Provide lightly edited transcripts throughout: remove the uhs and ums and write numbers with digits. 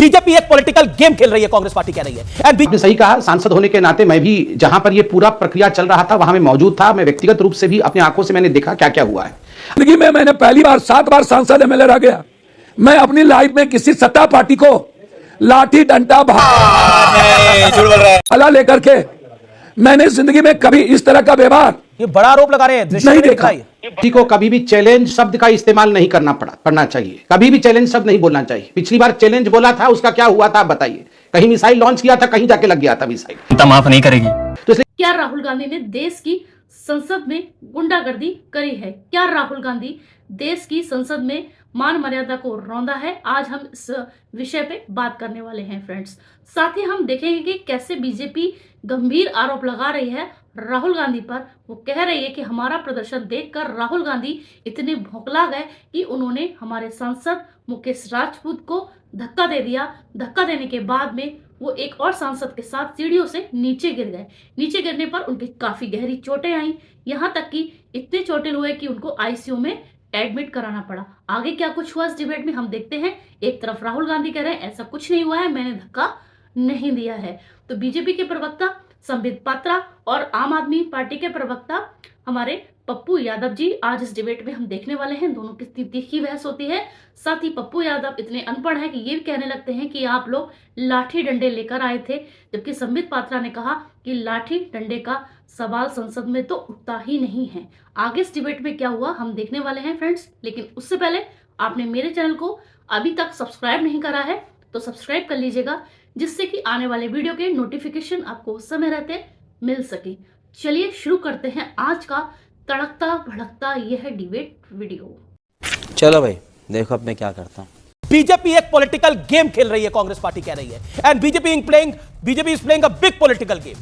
BJP एक political game खेल रही है, कांग्रेस पार्टी कह रही है। आपने सही कहा, सांसद होने के नाते मैं भी जहां पर यह पूरा प्रक्रिया चल रहा था वहां मैं मौजूद था। मैं व्यक्तिगत रूप से भी अपनी आंखों से मैंने देखा क्या क्या हुआ है। जिंदगी में मैंने पहली बार 7 बार सांसद एमएलए रह गया। मैं अपनी लाइफ में किसी सत्ता पार्टी को लाठी डंडा भाला लेकर के मैंने जिंदगी में कभी इस तरह का व्यवहार, ये बड़ा आरोप लगा रहे हैं, नहीं देखा। किसी को कभी भी चैलेंज शब्द का इस्तेमाल नहीं पड़ना चाहिए। कभी भी चैलेंज शब्द नहीं बोलना चाहिए। पिछली बार चैलेंज बोला था, उसका क्या हुआ था आप बताइए। कहीं मिसाइल लॉन्च किया था, कहीं जाके लग गया था मिसाइल। माफ नहीं करेगी। तो इसलिए क्या राहुल गांधी ने देश की संसद में गुंडागर्दी करी है? क्या राहुल गांधी देश की संसद में मान मर्यादा को रौंदा है? आज हम इस विषय पे बात करने वाले हैं फ्रेंड्स। साथ ही हम देखेंगे कि कैसे बीजेपी गंभीर आरोप लगा रही है राहुल गांधी पर। वो कह रही है कि हमारा प्रदर्शन देखकर राहुल गांधी इतने भौंकला गए कि उन्होंने हमारे सांसद मुकेश राजपूत को धक्का दे दिया। धक्का देने के बाद में वो एक और सांसद के साथ सीढ़ियों से नीचे गिर गए। नीचे गिरने पर उनकी काफी गहरी चोटें आई, यहां तक कि इतने चोटिल हुए कि उनको आईसीयू में एडमिट कराना पड़ा। आगे क्या कुछ हुआ इस डिबेट में हम देखते हैं। एक तरफ राहुल गांधी कह रहे हैं ऐसा कुछ नहीं हुआ है, मैंने धक्का नहीं दिया है। तो बीजेपी के प्रवक्ता संबित पात्रा और आम आदमी पार्टी के प्रवक्ता हमारे पप्पू यादव जी, आज इस डिबेट में हम देखने वाले हैं। दोनों की तीखी बहस होती है। साथ ही पप्पू यादव इतने अनपढ़ हैं कि ये भी कहने लगते हैं कि आप लोग लाठी डंडे लेकर आए थे, जबकि संबित पात्रा ने कहा कि लाठी डंडे का सवाल संसद में तो उठता ही नहीं है। आगे इस डिबेट में क्या हुआ हम देखने वाले हैं फ्रेंड्स। लेकिन उससे पहले आपने मेरे चैनल को अभी तक सब्सक्राइब नहीं करा है तो सब्सक्राइब कर लीजिएगा, जिससे कि आने वाले वीडियो के नोटिफिकेशन आपको उस समय रहते मिल सके। चलिए शुरू करते हैं आज का तड़कता भड़कता यह डिबेट वीडियो। चलो भाई देखो अब मैं क्या करता हूँ। बीजेपी एक पॉलिटिकल गेम खेल रही है, कांग्रेस पार्टी कह रही है। And BJP is playing a big political game.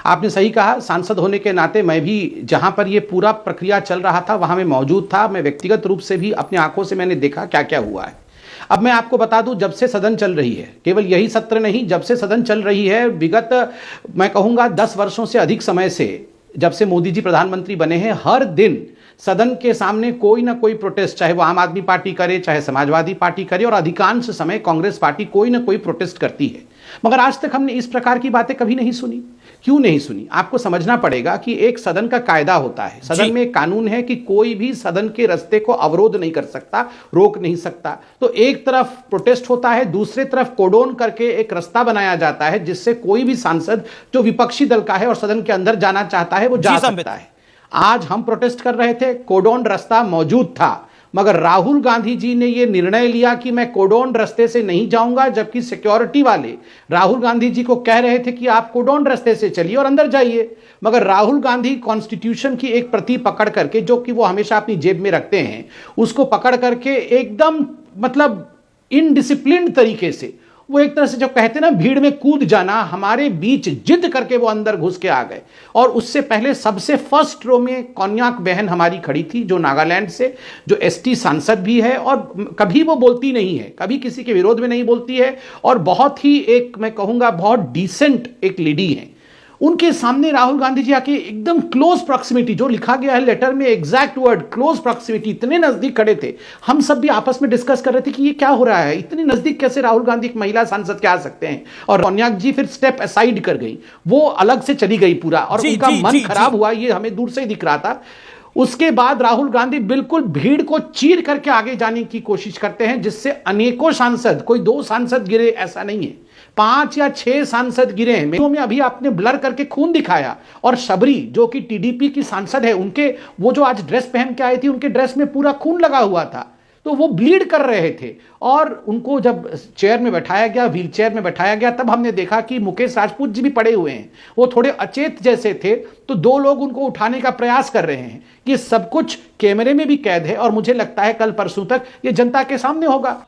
आपने सही कहा, सांसद होने के नाते मैं भी जहां पर यह पूरा प्रक्रिया चल रहा था वहां मैं मौजूद था। मैं व्यक्तिगत रूप से भी अपनी आंखों से मैंने देखा क्या क्या हुआ है। अब मैं आपको बता दूं, जब से सदन चल रही है, केवल यही सत्र नहीं, जब से सदन चल रही है विगत मैं कहूंगा 10 वर्षों से अधिक समय से, जब से मोदी जी प्रधानमंत्री बने हैं, हर दिन सदन के सामने कोई ना कोई प्रोटेस्ट, चाहे वो आम आदमी पार्टी करे, चाहे समाजवादी पार्टी करे, और अधिकांश समय कांग्रेस पार्टी कोई ना कोई प्रोटेस्ट करती है। मगर आज तक हमने इस प्रकार की बातें कभी नहीं सुनी। क्यों नहीं सुनी? आपको समझना पड़ेगा कि एक सदन का कायदा होता है। सदन में एक कानून है कि कोई भी सदन के रास्ते को अवरोध नहीं कर सकता, रोक नहीं सकता। तो एक तरफ प्रोटेस्ट होता है, दूसरी तरफ कोडोन करके एक रास्ता बनाया जाता है जिससे कोई भी सांसद जो विपक्षी दल का है और सदन के अंदर जाना चाहता है वो जा सकता है। आज हम प्रोटेस्ट कर रहे थे, कोडोन रास्ता मौजूद था, मगर राहुल गांधी जी ने यह निर्णय लिया कि मैं कोडोन रास्ते से नहीं जाऊंगा, जबकि सिक्योरिटी वाले राहुल गांधी जी को कह रहे थे कि आप कोडोन रास्ते से चलिए और अंदर जाइए। मगर राहुल गांधी कॉन्स्टिट्यूशन की एक प्रति पकड़ करके, जो कि वो हमेशा अपनी जेब में रखते हैं, उसको पकड़ करके एकदम मतलब इनडिसिप्लिन्ड तरीके से, वो एक तरह से जो कहते हैं ना भीड़ में कूद जाना, हमारे बीच जिद करके वो अंदर घुस के आ गए। और उससे पहले सबसे फर्स्ट रो में कन्याक बहन हमारी खड़ी थी, जो नागालैंड से, जो एसटी सांसद भी है और कभी वो बोलती नहीं है, कभी किसी के विरोध में नहीं बोलती है, और बहुत ही एक मैं कहूंगा बहुत डिसेंट एक लेडी है। उनके सामने राहुल गांधी जी आके एकदम क्लोज प्रॉक्सिमिटी, जो लिखा गया है लेटर में एग्जैक्ट वर्ड क्लोज प्रॉक्सिमिटी, इतने नजदीक खड़े थे। हम सब भी आपस में डिस्कस कर रहे थे कि ये क्या हो रहा है, इतनी नजदीक कैसे राहुल गांधी एक महिला सांसद के आ सकते हैं। और कन्याक जी फिर स्टेप असाइड कर गई, वो अलग से चली गई पूरा, और उनका मन खराब हुआ, ये हमें दूर से ही दिख रहा था। उसके बाद राहुल गांधी बिल्कुल भीड़ को चीर करके आगे जाने की कोशिश करते हैं, जिससे अनेकों सांसद, कोई 2 सांसद गिरे ऐसा नहीं है, 5 या 6 सांसद गिरे हैं। में अभी आपने ब्लर करके खून दिखाया, और शबरी जो कि टीडीपी की सांसद है, उनके वो जो आज ड्रेस पहन के आई थी, उनके ड्रेस में पूरा खून लगा हुआ था, तो वो ब्लीड कर रहे थे। और उनको जब चेयर में बैठाया गया, व्हील चेयर में बैठाया गया, तब हमने देखा कि मुकेश राजपूत जी भी पड़े हुए हैं, वो थोड़े अचेत जैसे थे। तो 2 लोग उनको उठाने का प्रयास कर रहे हैं। ये सब कुछ कैमरे में भी कैद है, और मुझे लगता है कल परसों तक ये जनता के सामने होगा।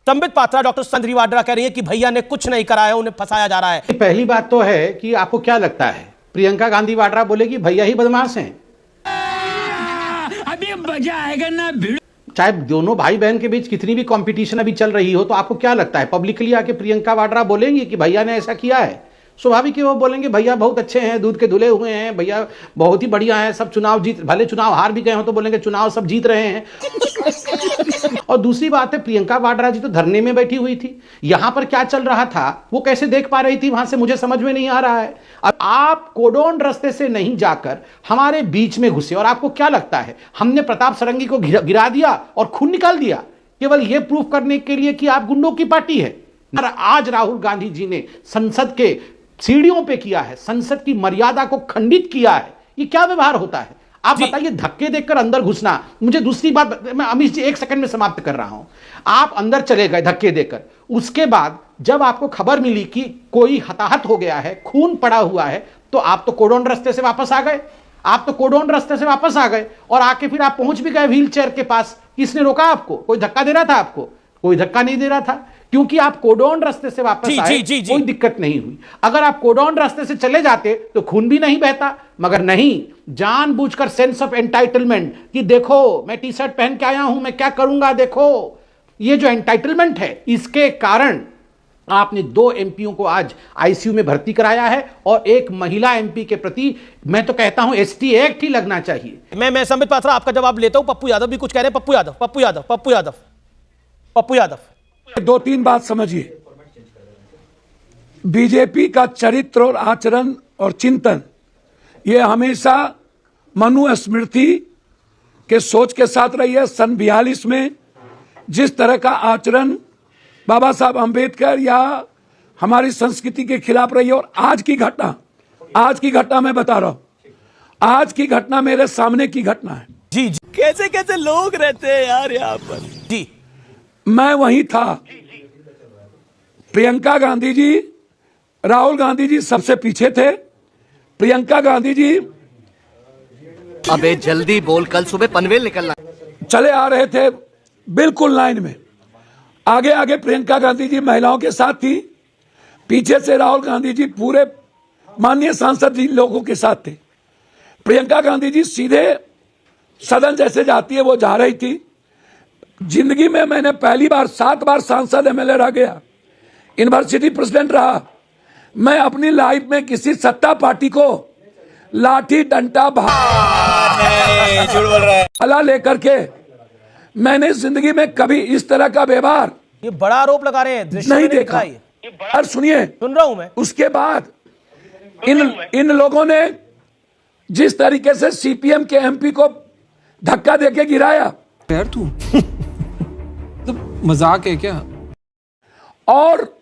संबित पात्रा, डॉक्टर संद्री वाड्रा कह रही है कि भैया ने कुछ नहीं कराया, उन्हें फंसाया जा रहा है। पहली बात तो है कि आपको क्या लगता है, प्रियंका गांधी वाड्रा बोलेगी भैया ही बदमाश हैं? अभी मजा आएगा ना। चाहे दोनों भाई बहन के बीच कितनी भी कंपटीशन अभी चल रही हो, तो आपको क्या लगता है पब्लिकली आके प्रियंका वाड्रा बोलेंगी कि भैया ने ऐसा किया है? स्वाभाविक है वो बोलेंगे भैया बहुत अच्छे हैं, दूध के धुले हुए हैं, भैया बहुत ही बढ़िया हैं, सब चुनाव जीत, भले चुनाव हार भी गए हो तो बोलेंगे चुनाव सब जीत रहे हैं। और दूसरी बात है, प्रियंका वाड्रा जी तो धरने में बैठी हुई थी, यहां पर क्या चल रहा था वो कैसे देख पा रही थी वहां से, मुझे समझ में नहीं आ रहा है। अब आप कोडोन रास्ते से नहीं जाकर हमारे बीच में घुसे, और आपको क्या लगता है हमने प्रताप सरंगी को गिरा दिया और खून निकाल दिया केवल यह प्रूफ करने के लिए कि आप गुंडों की पार्टी है? आज राहुल गांधी जी ने संसद के सीढ़ियों पे किया है, संसद की मर्यादा को खंडित किया है, ये क्या व्यवहार होता है? आप बताइए, धक्के देकर अंदर घुसना। मुझे दूसरी बात, मैं अमित जी 1 सेकंड में समाप्त कर रहा हूं। आप अंदर चले गए धक्के देकर, उसके बाद जब आपको खबर मिली कि कोई हताहत हो गया है, खून पड़ा हुआ है, तो आप तो कोडोन रास्ते से वापस आ गए, आप तो कोडोन रास्ते से वापस आ गए और आके फिर आप पहुंच भी गए व्हील चेयर के पास। किसने रोका आपको? कोई धक्का दे रहा था आपको? कोई धक्का नहीं दे रहा था, क्योंकि आप कोडोन रास्ते से वापस आए, कोई दिक्कत नहीं हुई। अगर आप कोडोन रास्ते से चले जाते तो खून भी नहीं बहता, मगर नहीं, जानबूझकर सेंस ऑफ एंटाइटलमेंट कि देखो मैं टी शर्ट पहन के आया हूं, मैं क्या करूंगा, देखो ये जो एंटाइटलमेंट है, इसके कारण आपने 2 एमपीओं को आज आईसीयू में भर्ती कराया है और एक महिला एमपी के प्रति मैं तो कहता हूं एसटी एक्ट ही लगना चाहिए। मैं संबित पात्रा आपका जवाब लेता हूं। पप्पू यादव भी कुछ कह रहे हैं। पप्पू यादव 2-3 बात समझिए। बीजेपी का चरित्र और आचरण और चिंतन ये हमेशा मनुस्मृति के सोच के साथ रही है। सन 42 में जिस तरह का आचरण बाबा साहब अंबेडकर या हमारी संस्कृति के खिलाफ रही है, और आज की घटना मैं बता रहा हूं, आज की घटना मेरे सामने की घटना है। जी कैसे कैसे लोग रहते हैं यार यहाँ पर। जी मैं वहीं था। प्रियंका गांधी जी, राहुल गांधी जी सबसे पीछे थे। प्रियंका गांधी जी अबे जल्दी बोल, कल सुबह पनवेल निकलना। चले आ रहे थे बिल्कुल लाइन में। आगे आगे प्रियंका गांधी जी महिलाओं के साथ थी, पीछे से राहुल गांधी जी पूरे माननीय सांसद जी लोगों के साथ थे। प्रियंका गांधी जी सीधे सदन जैसे जाती है वो जा रही थी। जिंदगी में मैंने पहली बार 7 बार सांसद एमएलए रह गया, यूनिवर्सिटी प्रेसिडेंट रहा। मैं अपनी लाइफ में किसी सत्ता पार्टी को लाठी डंडा भाला लेकर के मैंने जिंदगी में कभी इस तरह का व्यवहार, ये बड़ा आरोप लगा रहे हैं, नहीं देखा। और सुनिए, सुन रहा हूं मैं। उसके बाद इन लोगों ने जिस तरीके से सीपीएम के एमपी को धक्का देके गिराया, यार तू तो मजाक है क्या? और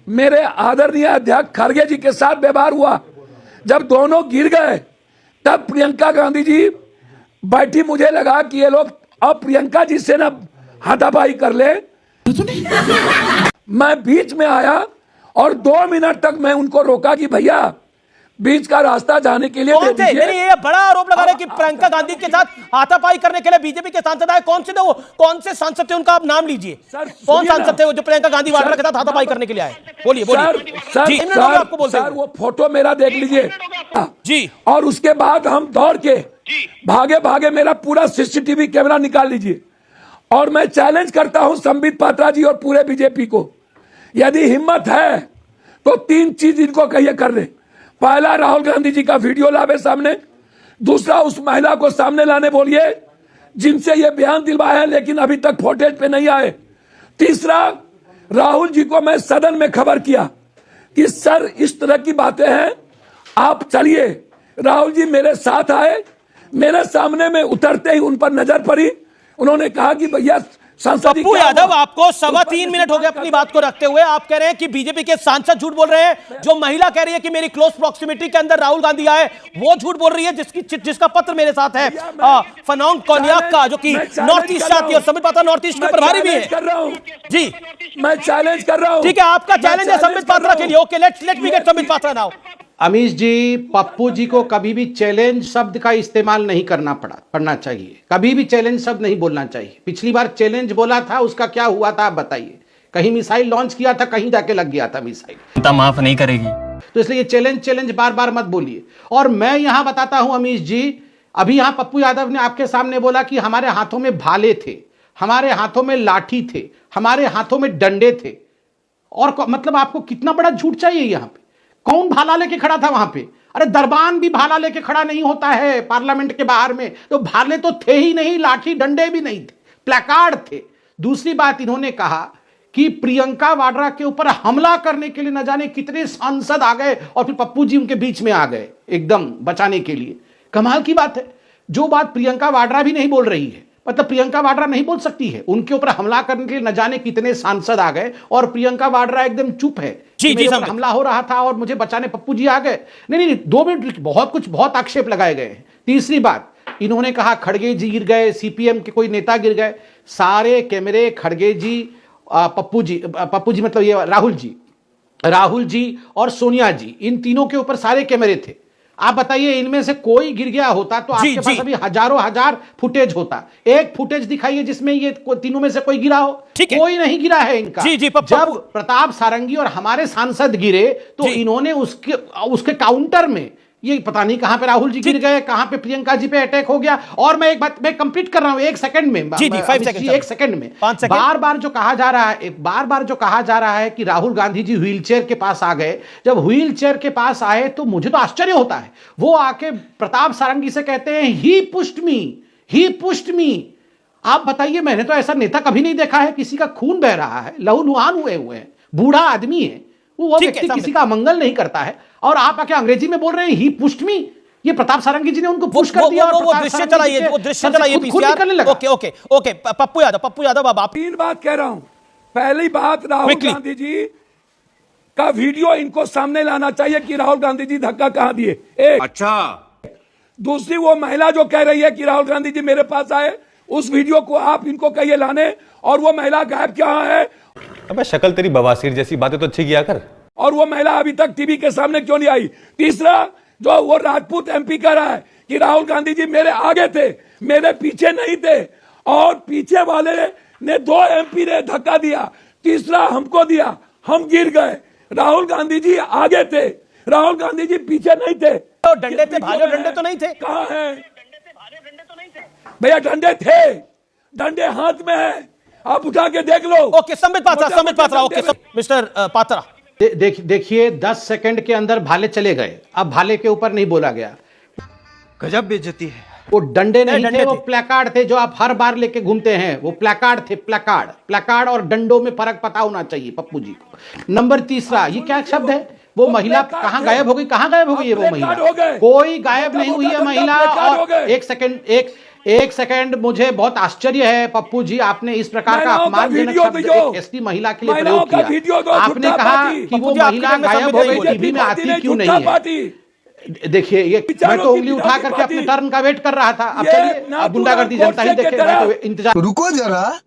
मेरे आदरणीय अध्यक्ष खड़गे जी के साथ व्यवहार हुआ। जब दोनों गिर गए तब प्रियंका गांधी जी बैठी, मुझे लगा कि ये लोग अब प्रियंका जी से ना हाथापाई कर ले। मैं बीच में आया और 2 मिनट तक मैं उनको रोका कि भैया बीच का रास्ता जाने के लिए दे दीजिए। नहीं, ये बड़ा आरोप लगा रहे हैं कि प्रियंका गांधी के साथ हाथापाई करने के लिए बीजेपी के सांसद आए। कौन से थे वो? कौन से सांसद थे? उनका आप नाम लीजिए। कौन सांसद थे वो जो प्रियंका गांधी वाड्रा के साथ हाथापाई करने के लिए आए? बोलिए सर वो फोटो मेरा देख लीजिए जी। और उसके बाद हम दौड़ के भागे मेरा पूरा सीसीटीवी कैमरा निकाल लीजिए। और मैं चैलेंज करता हूं संबित पात्रा जी और पूरे बीजेपी को, यदि हिम्मत है तो 3 चीज इनको कहिए कर ले। पहला, राहुल गांधी जी का वीडियो लावे सामने। दूसरा, उस महिला को सामने लाने बोलिए जिनसे ये बयान दिलवाया है लेकिन अभी तक फुटेज पे नहीं आए। तीसरा, राहुल जी को मैं सदन में खबर किया कि सर इस तरह की बातें हैं, आप चलिए। राहुल जी मेरे साथ आए, मेरे सामने में उतरते ही उन पर नजर पड़ी। उन्होंने कहा कि भैया पप्पू यादव, आपको 3.25 मिनट हो गए अपनी बात को रखते हुए। आप कह रहे हैं कि बीजेपी के सांसद झूठ बोल रहे हैं। जो महिला कह रही है कि मेरी क्लोज प्रॉक्सिमिटी के अंदर राहुल गांधी आए, वो झूठ बोल रही है, जिसका पत्र मेरे साथ है फनोंग कोन्याक का, जो कि नॉर्थ ईस्ट आती है। संबित पात्रा नॉर्थ ईस्ट के प्रभारी भी है। जी, मैं चैलेंज कर रहा हूं। ठीक है, आपका चैलेंज है संबित पात्रा के लिए। Okay, let me get Sambit Patra now. Amish ji, Pappu ji को कभी भी चैलेंज शब्द का इस्तेमाल नहीं पड़ना चाहिए, कभी भी चैलेंज शब्द नहीं बोलना चाहिए। पिछली बार चैलेंज बोला था, उसका क्या हुआ था आप बताइए। कहीं मिसाइल लॉन्च किया था, कहीं जाके लग गया था मिसाइल। माफ नहीं करेगी, तो इसलिए चैलेंज बार बार मत बोलिए। और मैं यहां बताता हूं अमीश जी, अभी यहां पप्पू यादव ने आपके सामने बोला कि हमारे हाथों में भाले थे, हमारे हाथों में लाठी थे, हमारे हाथों में डंडे थे। और मतलब आपको कितना बड़ा झूठ चाहिए यहां पे? कौन भाला लेके खड़ा था वहां पे? अरे दरबान भी भाला लेके खड़ा नहीं होता है पार्लियामेंट के बाहर में, तो भाले तो थे ही नहीं, लाठी डंडे भी नहीं थे, प्लेकार्ड थे। दूसरी बात, इन्होंने कहा कि प्रियंका वाड्रा के ऊपर हमला करने के लिए न जाने कितने सांसद आ गए और फिर पप्पू जी उनके बीच में आ गए एकदम बचाने के लिए। कमाल की बात है, जो बात प्रियंका वाड्रा भी नहीं बोल रही है, मतलब प्रियंका वाड्रा नहीं बोल सकती है, उनके ऊपर हमला करने के लिए न जाने कितने सांसद आ गए और प्रियंका वाड्रा एकदम चुप है। जी, मेरे जी, ऊपर हमला हो रहा था और मुझे बचाने पप्पू जी आ गए। नहीं नहीं, 2 मिनट, बहुत आक्षेप लगाए गए हैं। तीसरी बात, इन्होंने कहा खड़गे जी गिर गए, सीपीएम के कोई नेता गिर गए। सारे कैमरे खड़गे जी, पप्पू जी मतलब ये राहुल जी और सोनिया जी, इन तीनों के ऊपर सारे कैमरे थे। आप बताइए, इनमें से कोई गिर गया होता तो आपके पास अभी हजारों हजार फुटेज होता। एक फुटेज दिखाइए जिसमें ये तीनों में से कोई गिरा हो। कोई नहीं गिरा है इनका। जब प्रताप सारंगी और हमारे सांसद गिरे तो इन्होंने उसके काउंटर में, ये पता नहीं कहां पे राहुल जी गिर गए, कहां पे प्रियंका जी पे अटैक हो गया। और मैं एक बात मैं कंप्लीट कर रहा हूं 1 सेकंड में, 1 सेकंड में। बार बार जो कहा जा रहा है कि राहुल गांधी जी व्हीलचेयर के पास आ गए। जब व्हीलचेयर के पास आए तो मुझे तो आश्चर्य होता है, वो आके प्रताप सारंगी से कहते हैं ही पुश्ड मी। आप बताइए, मैंने तो ऐसा नेता कभी नहीं देखा है। किसी का खून बह रहा है, लहूलुहान हुए हैं, बूढ़ा आदमी है वो व्यक्ति किसी का मंगल नहीं करता है, और आप आके अंग्रेजी में बोल रहे हैं ही पुश्ड मी। ये प्रताप सारंगी जी ने उनको पुश कर दिया। वो दृश्य चलाइए पीसीआर। ओके पप्पू यादव अब आप। 3 बात कह रहा हूं। पहली बात, राहुल गांधी जी का वीडियो इनको सामने लाना चाहिए कि राहुल गांधी जी धक्का कहां दिए। एक, अच्छा। दूसरी, वो महिला जो कह रही है कि राहुल गांधी जी मेरे पास आए, उस वीडियो को आप इनको कहिए लाने, और वो महिला गायब कहां है। अबे शक्ल तेरी बवासीर जैसी, बातें तो अच्छी किया कर। और वो महिला अभी तक टीवी के सामने क्यों नहीं आई। तीसरा, जो वो राजपूत एमपी कह रहा है कि राहुल गांधी जी मेरे आगे थे, मेरे पीछे नहीं थे, और पीछे वाले ने 2 एमपी ने धक्का दिया, तीसरा हमको दिया, हम गिर गए। राहुल गांधी जी आगे थे, राहुल गांधी जी पीछे नहीं थे। तो डंडे थे, भाले डंडे तो नहीं थे। कहाँ है भैया? डंडे थे, डंडे हाथ में है, आप उठा के देख लो। Okay, Sambit Patra. Okay mister Patra, देखिए 10 सेकंड के अंदर भाले चले गए। अब भाले के ऊपर नहीं बोला गया। गजब बेइज्जती है। वो डंडे नहीं थे, वो प्लेकार्ड थे जो आप हर बार लेके घूमते हैं। वो प्लेकार्ड थे, प्लेकार्ड और डंडों में फर्क पता होना चाहिए पप्पू जी को। नंबर तीसरा, ये क्या शब्द है? वो महिला कहां गायब हो गई? ये वो महिला कोई गायब नहीं हुई है महिला। और एक सेकंड, मुझे बहुत आश्चर्य है पप्पू जी, आपने इस प्रकार का अपमानजनक शब्द एक एसटी महिला के लिए प्रयोग किया। आपने कहा कि वो महिला गायब हो गई, टीवी में आती क्यों नहीं है? देखिए, ये मैं तो उंगली उठा करके अपने टर्न का वेट कर रहा था। अब चलिए, अब गुंडागर्दी जनता ही देखे, मैं तो इंतजार। रुको जरा,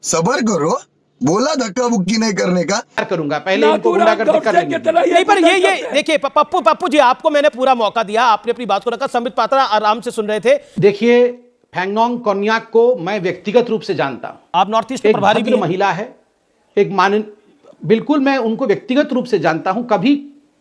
सबर करो, बोला धक्का बुक्की नहीं करने का। करूंगा, पहले इनको गुंडागर्दी कर लेंगे। नहीं, पर ये देखिए पप्पू जी, आपको मैंने पूरा मौका दिया, आपने अपनी बात को रखा। संबित पात्रा आराम से सुन रहे थे। देखिए, फेंगनोंग कोन्याक को मैं व्यक्तिगत रूप से जानता हूं। आप नॉर्थ ईस्ट के प्रभारी भी महिला है, बिल्कुल मैं उनको व्यक्तिगत रूप से जानता हूं।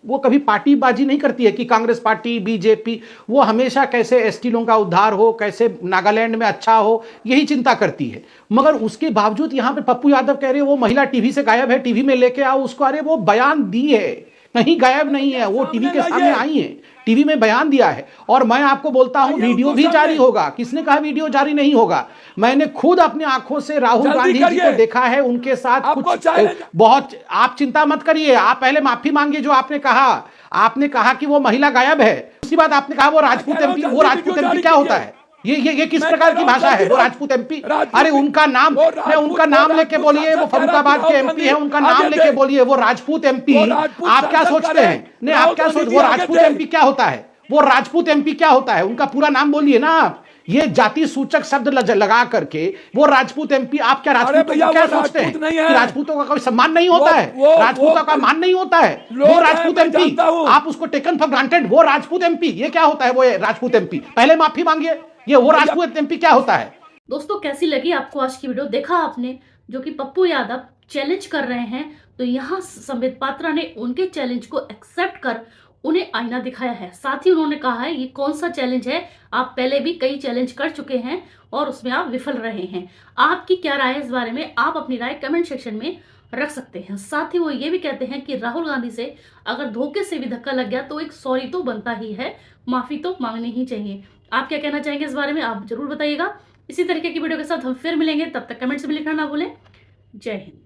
वो कभी पार्टीबाजी नहीं करती है कि कांग्रेस पार्टी, बीजेपी। वो हमेशा कैसे एसटी लोगों का उद्धार हो, कैसे नागालैंड में अच्छा हो, यही चिंता करती है। मगर उसके बावजूद यहां पे पप्पू यादव कह रहे हैं वो महिला टीवी से गायब है, टीवी में लेके आओ उसको। अरे वो बयान दी है, कहीं गायब नहीं है, वो टीवी के सामने आई है, टीवी में बयान दिया है। और मैं आपको बोलता हूं वीडियो भी जारी होगा। किसने कहा वीडियो जारी नहीं होगा? मैंने खुद अपनी आंखों से राहुल गांधी जी को देखा है, उनके साथ कुछ बहुत। आप चिंता मत करिए, आप पहले माफी मांगिए। जो आपने कहा कि वो महिला गायब है, उसके बाद आपने कहा वो राजपूत एमपी। वो राजपूत एमपी क्या होता है? ये किस प्रकार की भाषा है? वो राजपूत एमपी, अरे उनका नाम लेके बोलिए। वो फरुखाबाद के एमपी है, उनका नाम लेके बोलिए। वो राजपूत एमपी, आप क्या सोचते हैं? नहीं, आप क्या सोच, वो राजपूत एमपी क्या होता है? वो राजपूत एमपी क्या होता है? उनका पूरा नाम बोलिए ना आप। ये जाति सूचक शब्द लगा करके वो राजपूत एमपी, आप क्या राजपूतों को क्या सोचते हैं कि राजपूतों का कोई सम्मान नहीं होता है? राजपूतों का मान नहीं होता है? वो राजपूत एमपी, आप उसको टेकन फॉर ग्रांटेड। वो राजपूत एमपी, ये क्या होता है? वो राजपूत एमपी, पहले माफी मांगिए। ये वो राजपूत एमपी क्या होता है? दोस्तों, कैसी लगी आपको आज की वीडियो? देखा आपने जो कि पप्पू यादव चैलेंज कर रहे हैं, तो यहाँ संबित पात्रा ने उनके चैलेंज को एक्सेप्ट कर उन्हें आईना दिखाया है। साथ ही उन्होंने कहा है ये कौन सा चैलेंज है, आप पहले भी कई चैलेंज कर चुके हैं और उसमें आप विफल रहे हैं। आपकी क्या राय है इस बारे में? आप अपनी राय कमेंट सेक्शन में रख सकते हैं। साथ ही वो ये भी कहते हैं कि राहुल गांधी से अगर धोखे से भी धक्का लग गया तो एक सॉरी तो बनता ही है, माफी तो मांगनी ही चाहिए। आप क्या कहना चाहेंगे इस बारे में, आप जरूर बताइएगा। इसी तरीके की वीडियो के साथ हम फिर मिलेंगे, तब तक कमेंट्स में लिखना ना भूलें। जय हिंद।